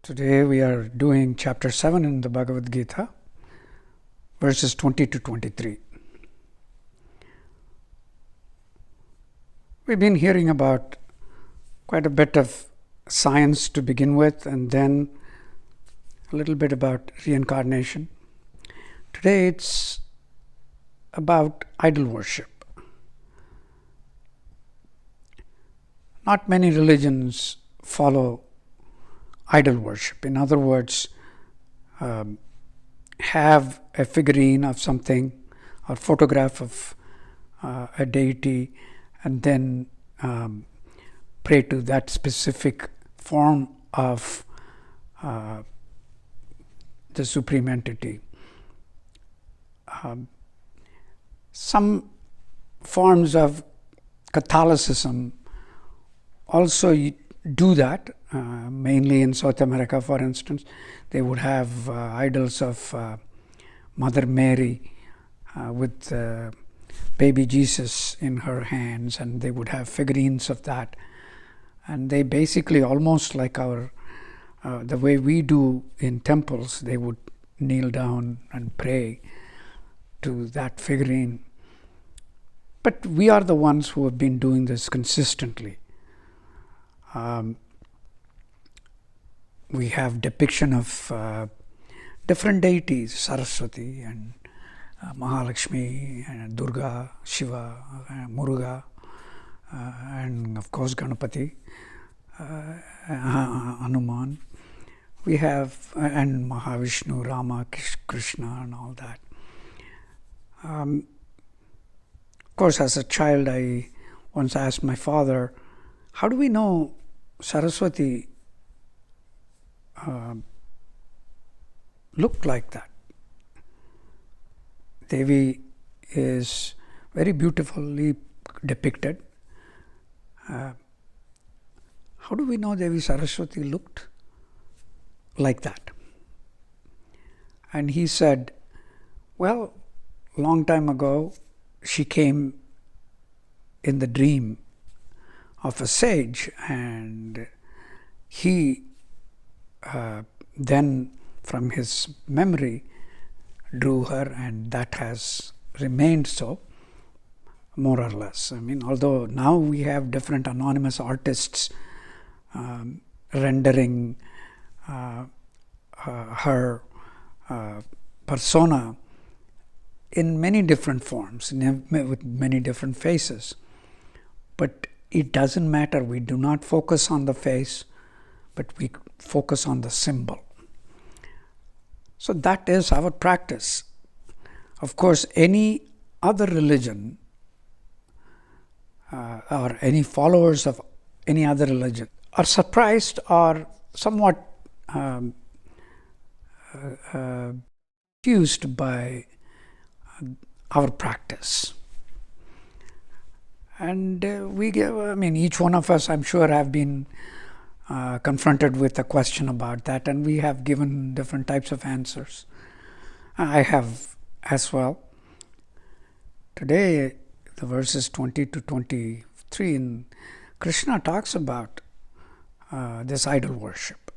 Today we are doing chapter 7 in the Bhagavad Gita, verses 20 to 23. We've been hearing about quite a bit of science to begin with, and then a little bit about reincarnation. Today it's about idol worship. Not many religions follow idol worship. In other words, have a figurine of something or photograph of a deity and then pray to that specific form of the supreme entity. Some forms of Catholicism also do that. Mainly in South America, for instance, they would have idols of Mother Mary with baby Jesus in her hands, and they would have figurines of that. And they basically, almost like our the way we do in temples, they would kneel down and pray to that figurine. But we are the ones who have been doing this consistently. We have depiction of different deities, Saraswati and Mahalakshmi and Durga, Shiva, Muruga, and of course Ganapati, Hanuman. We have, and Mahavishnu, Rama, Krishna and all that. Of course, as a child, I once asked my father, how do we know Saraswati looked like that? Devi is very beautifully depicted. How do we know Devi Saraswati looked like that? And he said, well, long time ago, she came in the dream of a sage, and he then from his memory drew her, and that has remained so, more or less. I mean, although now we have different anonymous artists rendering her persona in many different forms, with many different faces. But it doesn't matter. We do not focus on the face, but we focus on the symbol. So that is our practice. Of course, any other religion or any followers of any other religion are surprised or somewhat confused by our practice. And each one of us, I'm sure, have been confronted with a question about that, and we have given different types of answers. I have as well. Today, the verses 20 to 23, in Krishna talks about this idol worship.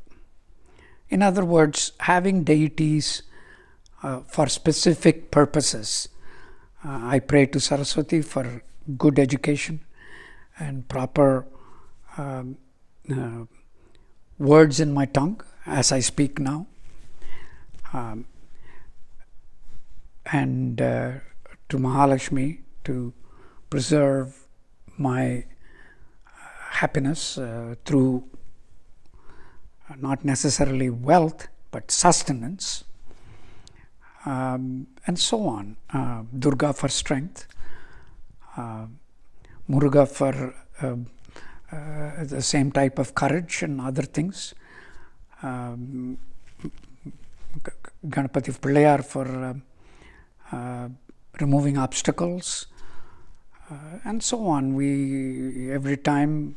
In other words, having deities for specific purposes. I pray to Saraswati for good education and proper words in my tongue as I speak now, and to Mahalakshmi to preserve my happiness through not necessarily wealth but sustenance, and so on. Durga for strength, Muruga for the same type of courage and other things, Ganapati Pillayar for removing obstacles, and so on. We every time,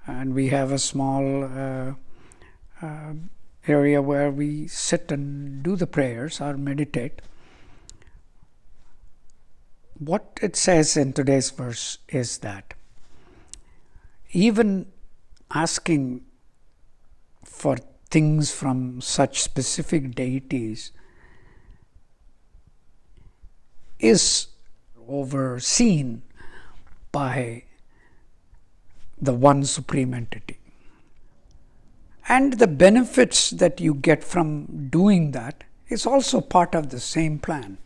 and we have a small area where we sit and do the prayers or meditate. what it says in today's verse is that even asking for things from such specific deities is overseen by the one supreme entity. And the benefits that you get from doing that is also part of the same plan.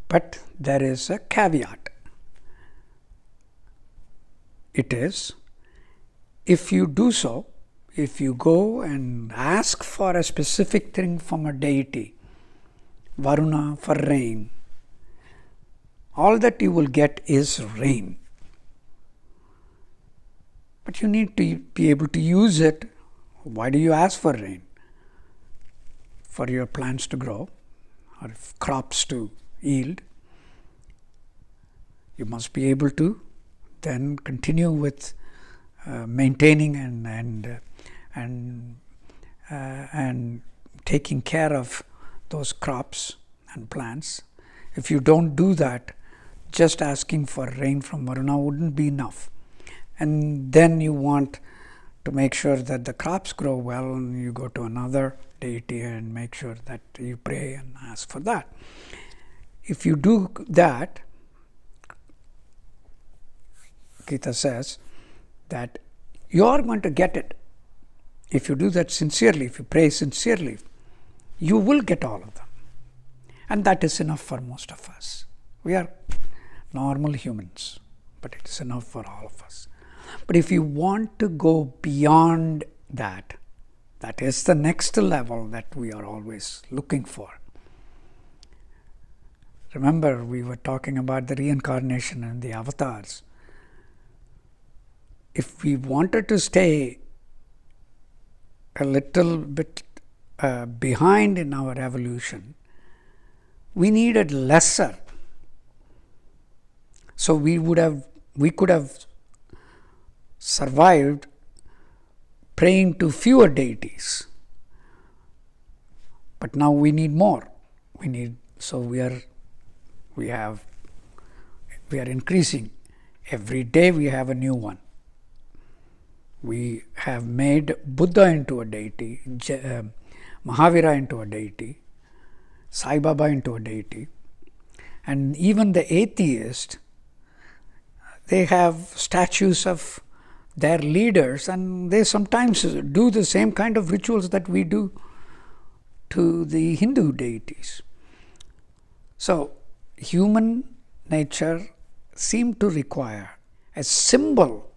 But there is a caveat. It is, if you do so, if you go and ask for a specific thing from a deity, Varuna for rain, all that you will get is rain. But you need to be able to use it. Why do you ask for rain? For your plants to grow or crops to yield. You must be able to then continue with maintaining and taking care of those crops and plants. If you don't do that, just asking for rain from Varuna wouldn't be enough. And then you want to make sure that the crops grow well, and you go to another deity and make sure that you pray and ask for that. If you do that, Gita says that you are going to get it. If you do that sincerely, if you pray sincerely, you will get all of them. And that is enough for most of us. We are normal humans, but it is enough for all of us. But if you want to go beyond that, that is the next level that we are always looking for. Remember, we were talking about the reincarnation and the avatars. If we wanted to stay a little bit behind in our evolution, we needed lesser. So we could have survived praying to fewer deities. But now we need more. We are increasing. Every day we have a new one. We have made Buddha into a deity, Mahavira into a deity, Sai Baba into a deity, and even the atheist, they have statues of their leaders, and they sometimes do the same kind of rituals that we do to the Hindu deities. So, human nature seems to require a symbol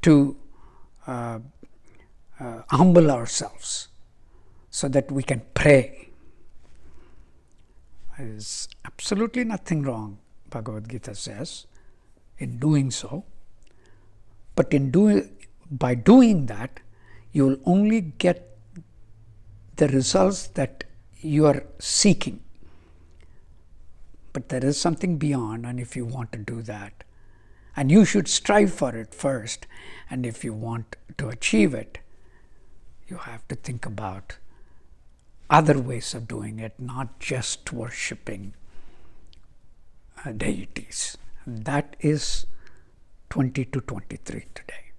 to humble ourselves so that we can pray. There is absolutely nothing wrong, Bhagavad Gita says, in doing so. But by doing that, you will only get the results that you are seeking. But there is something beyond, and if you want to do that, and you should strive for it first, and if you want to achieve it, you have to think about other ways of doing it, not just worshipping deities. And that is 20 to 23 today.